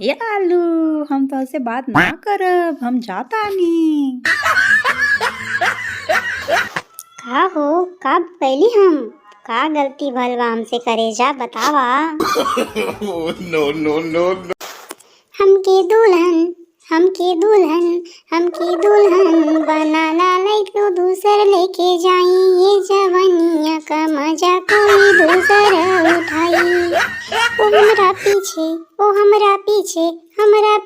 ये आलू हम तो से बात ना करब, हम जाता नी। का हो कब कैली हम का गलती भल बा हमसे करेजा बतावा। नो नो नो। हमके दुल्हन हमके दुल्हन हमके दुल्हन बनाना नहीं तो दूसर लेके जाई, ये जवानिया का मजा कोई दूसर उठाई। ओ हमरा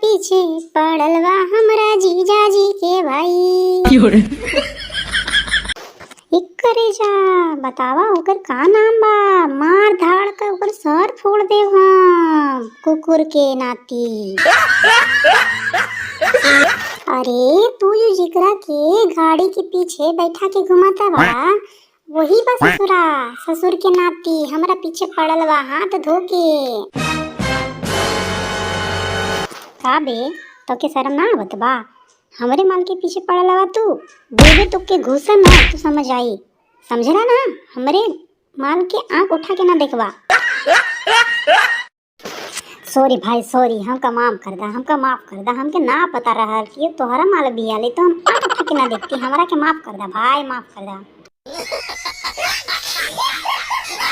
पीछे पड़ल बा हमरा जीजा जी के भाई। करेजा बतावा ओकर का नाम बा, मार धाड़ कर ओकर सर फोड़ देव हम कुकुर के नाती। अरे तू जो जिकरा के गाड़ी के पीछे बैठा के घुमाता बा वही बा ससुरा, ससुर के नाती हमरा पीछे पड़ल बा हाथ धो के। का बे तो के शर्म ना आवत बा, हमरे माल के पीछे पड़ल बा तू, देवे तो के घुसा ना तू समझ आई, समझला ना, हमरे माल के आंख उठा के ना देखवा। सॉरी भाई सॉरी, हमका माफ कर दा, हमके ना पता रहा कि तोहरा माल बिया ले तो हम आंख उठा के ना देखती, हमरा के माफ कर दा भाई, माफ कर दा।